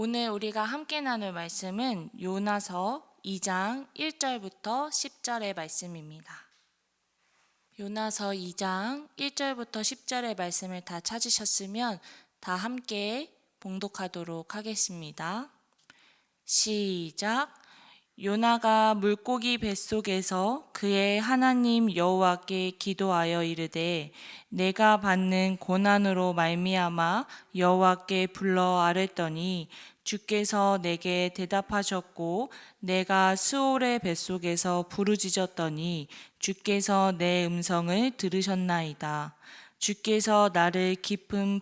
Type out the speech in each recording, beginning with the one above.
오늘 우리가 함께 나눌 말씀은 요나서 2장 1절부터 10절의 말씀입니다. 요나서 2장 1절부터 10절의 말씀을 다 찾으셨으면 다 함께 봉독하도록 하겠습니다. 시작. 요나가 물고기 뱃속에서 그의 하나님 여호와께 기도하여 이르되 내가 받는 고난으로 말미암아 여호와께 불러 아뢰더니 주께서 내게 대답하셨고 내가 스올의 뱃속에서 부르짖었더니 주께서 내 음성을 들으셨나이다. 주께서 나를 깊음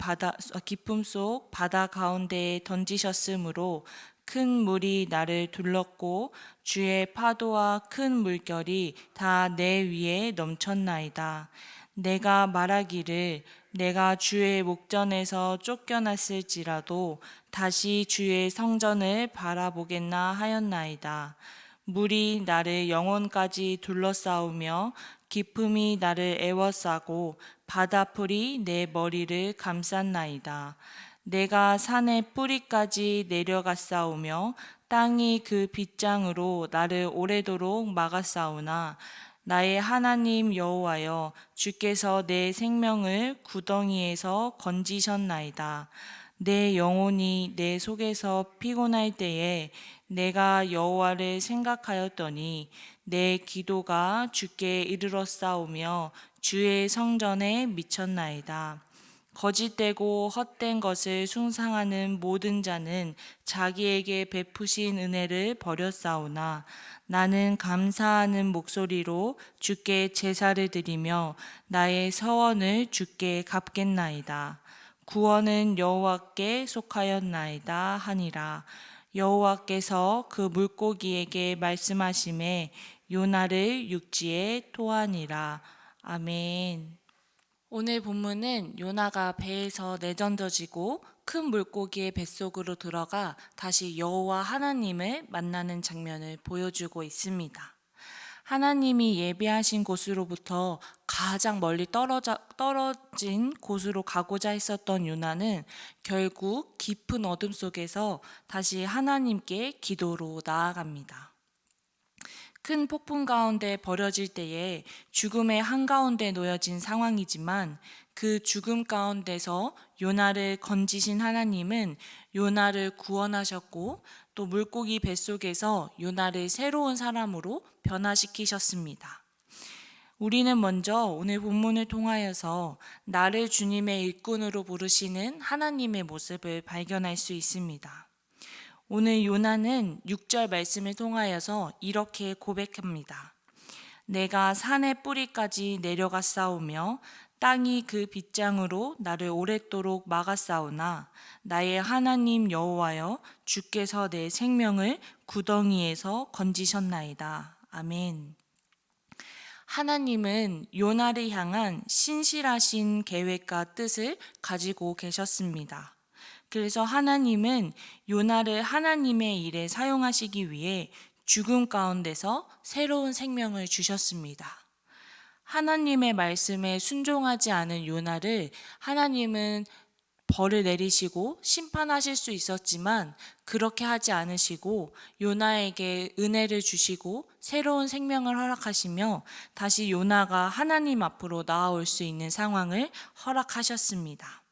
속 바다 가운데에 던지셨으므로 큰 물이 나를 둘렀고 주의 파도와 큰 물결이 다 내 위에 넘쳤나이다. 내가 말하기를 내가 주의 목전에서 쫓겨났을지라도 다시 주의 성전을 바라보겠나 하였나이다. 물이 나를 영혼까지 둘러싸우며 깊음이 나를 애워싸고 바다풀이 내 머리를 감쌌나이다. 내가 산의 뿌리까지 내려갔사오며 땅이 그 빗장으로 나를 오래도록 막았사오나 나의 하나님 여호와여 주께서 내 생명을 구덩이에서 건지셨나이다. 내 영혼이 내 속에서 피곤할 때에 내가 여호와를 생각하였더니 내 기도가 주께 이르렀사오며 주의 성전에 미쳤나이다. 거짓되고 헛된 것을 숭상하는 모든 자는 자기에게 베푸신 은혜를 버렸사오나 나는 감사하는 목소리로 주께 제사를 드리며 나의 서원을 주께 갚겠나이다. 구원은 여호와께 속하였나이다 하니라. 여호와께서 그 물고기에게 말씀하시매 요나를 육지에 토하니라. 아멘. 오늘 본문은 요나가 배에서 내던져지고 큰 물고기의 뱃속으로 들어가 다시 여호와 하나님을 만나는 장면을 보여주고 있습니다. 하나님이 예비하신 곳으로부터 가장 멀리 떨어진 곳으로 가고자 했었던 요나는 결국 깊은 어둠 속에서 다시 하나님께 기도로 나아갑니다. 큰 폭풍 가운데 버려질 때에 죽음의 한가운데 놓여진 상황이지만 그 죽음 가운데서 요나를 건지신 하나님은 요나를 구원하셨고 또 물고기 뱃속에서 요나를 새로운 사람으로 변화시키셨습니다. 우리는 먼저 오늘 본문을 통하여서 나를 주님의 일꾼으로 부르시는 하나님의 모습을 발견할 수 있습니다. 오늘 요나는 6절 말씀을 통하여서 이렇게 고백합니다. 내가 산의 뿌리까지 내려갔사오며 땅이 그 빗장으로 나를 오랫도록 막았사오나 나의 하나님 여호와여 주께서 내 생명을 구덩이에서 건지셨나이다. 아멘. 하나님은 요나를 향한 신실하신 계획과 뜻을 가지고 계셨습니다. 그래서 하나님은 요나를 하나님의 일에 사용하시기 위해 죽음 가운데서 새로운 생명을 주셨습니다. 하나님의 말씀에 순종하지 않은 요나를 하나님은 벌을 내리시고 심판하실 수 있었지만 그렇게 하지 않으시고 요나에게 은혜를 주시고 새로운 생명을 허락하시며 다시 요나가 하나님 앞으로 나아올 수 있는 상황을 허락하셨습니다.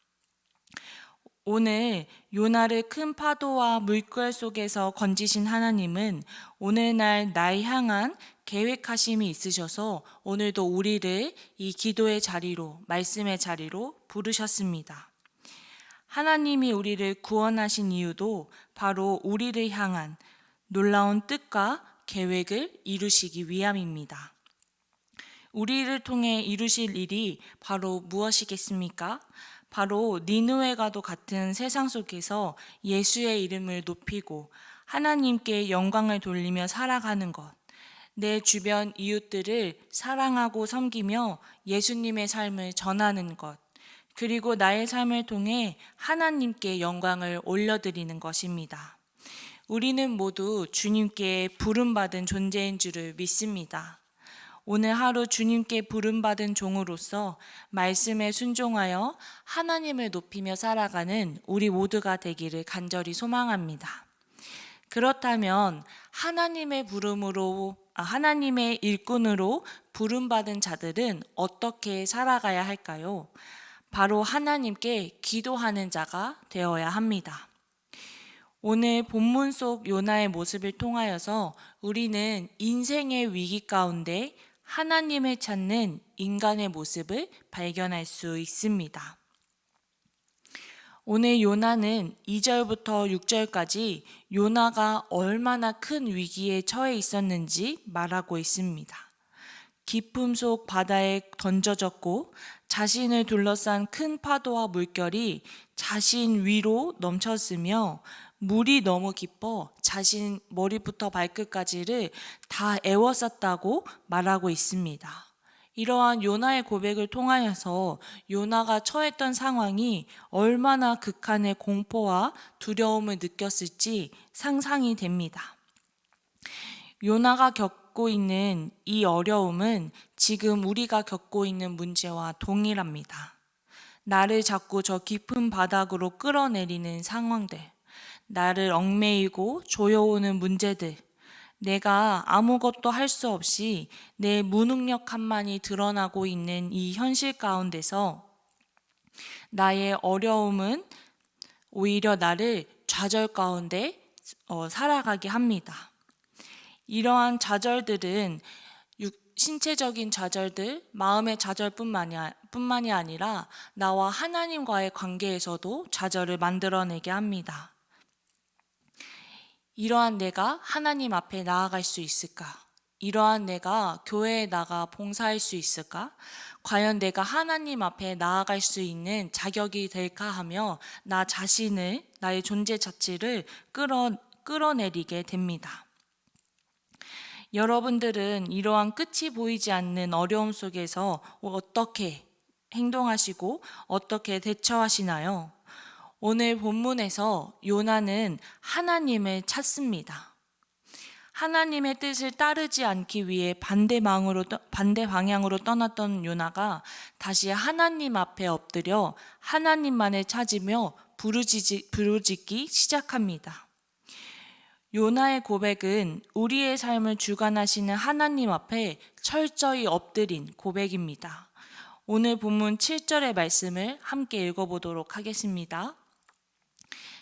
오늘 요나를 큰 파도와 물결 속에서 건지신 하나님은 오늘날 나를 향한 계획하심이 있으셔서 오늘도 우리를 이 기도의 자리로, 말씀의 자리로 부르셨습니다. 하나님이 우리를 구원하신 이유도 바로 우리를 향한 놀라운 뜻과 계획을 이루시기 위함입니다. 우리를 통해 이루실 일이 바로 무엇이겠습니까? 바로 니느웨가도 같은 세상 속에서 예수의 이름을 높이고 하나님께 영광을 돌리며 살아가는 것, 내 주변 이웃들을 사랑하고 섬기며 예수님의 삶을 전하는 것, 그리고 나의 삶을 통해 하나님께 영광을 올려드리는 것입니다. 우리는 모두 주님께 부름받은 존재인 줄을 믿습니다. 오늘 하루 주님께 부름받은 종으로서 말씀에 순종하여 하나님을 높이며 살아가는 우리 모두가 되기를 간절히 소망합니다. 그렇다면 하나님의 일꾼으로 부름받은 자들은 어떻게 살아가야 할까요? 바로 하나님께 기도하는 자가 되어야 합니다. 오늘 본문 속 요나의 모습을 통하여서 우리는 인생의 위기 가운데 하나님을 찾는 인간의 모습을 발견할 수 있습니다. 오늘 요나는 2절부터 6절까지 요나가 얼마나 큰 위기에 처해 있었는지 말하고 있습니다. 깊음 속 바다에 던져졌고 자신을 둘러싼 큰 파도와 물결이 자신 위로 넘쳤으며 물이 너무 깊어 자신 머리부터 발끝까지를 다 에워쌌다고 말하고 있습니다. 이러한 요나의 고백을 통하여서 요나가 처했던 상황이 얼마나 극한의 공포와 두려움을 느꼈을지 상상이 됩니다. 요나가 겪고 있는 이 어려움은 지금 우리가 겪고 있는 문제와 동일합니다. 나를 자꾸 저 깊은 바닥으로 끌어내리는 상황들, 나를 얽매이고 조여오는 문제들, 내가 아무것도 할 수 없이 내 무능력함만이 드러나고 있는 이 현실 가운데서 나의 어려움은 오히려 나를 좌절 가운데 살아가게 합니다. 이러한 좌절들은 신체적인 좌절들, 마음의 좌절뿐만이 아니라 나와 하나님과의 관계에서도 좌절을 만들어내게 합니다. 이러한 내가 하나님 앞에 나아갈 수 있을까? 이러한 내가 교회에 나가 봉사할 수 있을까? 과연 내가 하나님 앞에 나아갈 수 있는 자격이 될까 하며 나 자신을, 나의 존재 자체를 끌어내리게 됩니다. 여러분들은 이러한 끝이 보이지 않는 어려움 속에서 어떻게 행동하시고 어떻게 대처하시나요? 오늘 본문에서 요나는 하나님을 찾습니다. 하나님의 뜻을 따르지 않기 위해 반대 방향으로 떠났던 요나가 다시 하나님 앞에 엎드려 하나님만을 찾으며 부르짖기 시작합니다. 요나의 고백은 우리의 삶을 주관하시는 하나님 앞에 철저히 엎드린 고백입니다. 오늘 본문 7절의 말씀을 함께 읽어보도록 하겠습니다.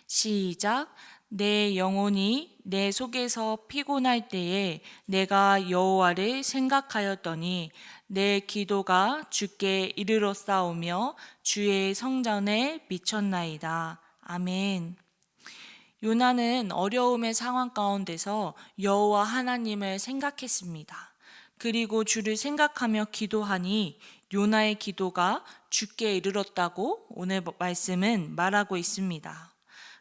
시작. 내 영혼이 내 속에서 피곤할 때에 내가 여호와를 생각하였더니 내 기도가 주께 이르렀사오며 주의 성전에 미쳤나이다. 아멘. 요나는 어려움의 상황 가운데서 여호와 하나님을 생각했습니다. 그리고 주를 생각하며 기도하니 요나의 기도가 주께 이르렀다고 오늘 말씀은 말하고 있습니다.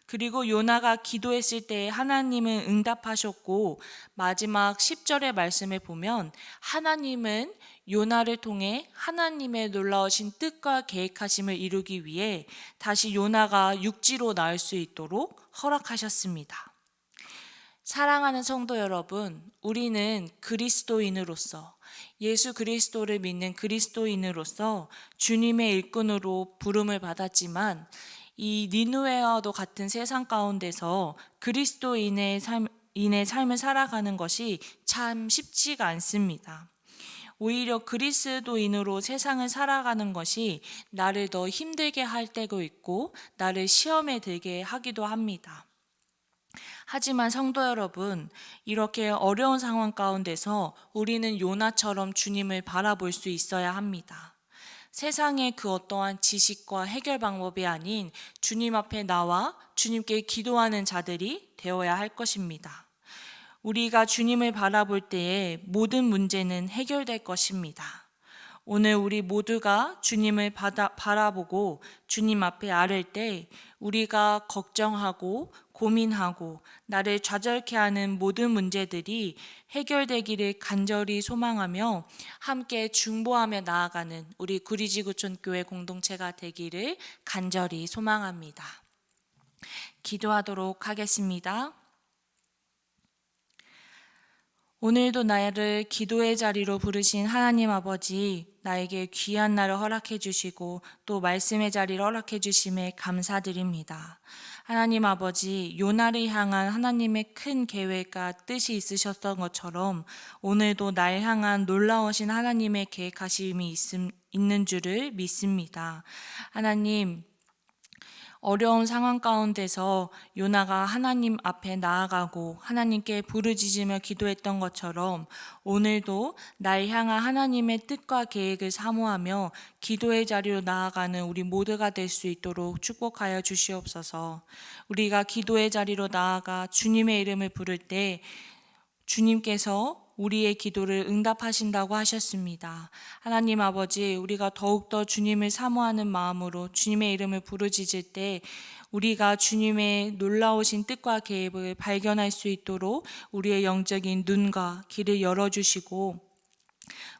그리고 요나가 기도했을 때 하나님은 응답하셨고 마지막 10절의 말씀을 보면 하나님은 요나를 통해 하나님의 놀라우신 뜻과 계획하심을 이루기 위해 다시 요나가 육지로 나올 수 있도록 허락하셨습니다. 사랑하는 성도 여러분, 우리는 그리스도인으로서 예수 그리스도를 믿는 그리스도인으로서 주님의 일꾼으로 부름을 받았지만 이 니느웨와도 같은 세상 가운데서 그리스도인의 삶을 살아가는 것이 참 쉽지가 않습니다. 오히려 그리스도인으로 세상을 살아가는 것이 나를 더 힘들게 할 때도 있고 나를 시험에 들게 하기도 합니다. 하지만 성도 여러분, 이렇게 어려운 상황 가운데서 우리는 요나처럼 주님을 바라볼 수 있어야 합니다. 세상의 그 어떠한 지식과 해결 방법이 아닌 주님 앞에 나와 주님께 기도하는 자들이 되어야 할 것입니다. 우리가 주님을 바라볼 때에 모든 문제는 해결될 것입니다. 오늘 우리 모두가 주님을 바라보고 주님 앞에 아를 때 우리가 걱정하고 고민하고 나를 좌절케 하는 모든 문제들이 해결되기를 간절히 소망하며 함께 중보하며 나아가는 우리 구리지구촌교회 공동체가 되기를 간절히 소망합니다. 기도하도록 하겠습니다. 오늘도 나를 기도의 자리로 부르신 하나님 아버지, 나에게 귀한 날을 허락해 주시고 또 말씀의 자리를 허락해 주심에 감사드립니다. 하나님 아버지, 요나를 향한 하나님의 큰 계획과 뜻이 있으셨던 것처럼 오늘도 날 향한 놀라우신 하나님의 계획하심이 있는 줄을 믿습니다. 하나님, 어려운 상황 가운데서 요나가 하나님 앞에 나아가고 하나님께 부르짖으며 기도했던 것처럼 오늘도 날 향한 하나님의 뜻과 계획을 사모하며 기도의 자리로 나아가는 우리 모두가 될 수 있도록 축복하여 주시옵소서. 우리가 기도의 자리로 나아가 주님의 이름을 부를 때 주님께서 우리의 기도를 응답하신다고 하셨습니다. 하나님 아버지, 우리가 더욱더 주님을 사모하는 마음으로 주님의 이름을 부르짖을 때 우리가 주님의 놀라우신 뜻과 계획을 발견할 수 있도록 우리의 영적인 눈과 길을 열어주시고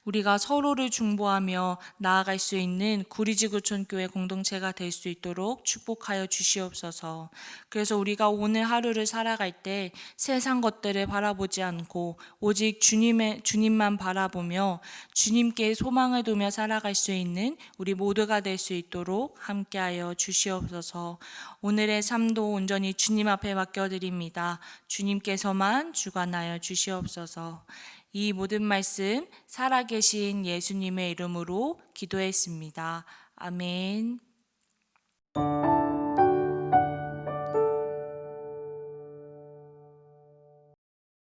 우리가 서로를 중보하며 나아갈 수 있는 구리지구촌교회 공동체가 될 수 있도록 축복하여 주시옵소서. 그래서 우리가 오늘 하루를 살아갈 때 세상 것들을 바라보지 않고 오직 주님만 바라보며 주님께 소망을 두며 살아갈 수 있는 우리 모두가 될 수 있도록 함께하여 주시옵소서. 오늘의 삶도 온전히 주님 앞에 맡겨드립니다. 주님께서만 주관하여 주시옵소서. 이 모든 말씀 살아계신 예수님의 이름으로 기도했습니다. 아멘.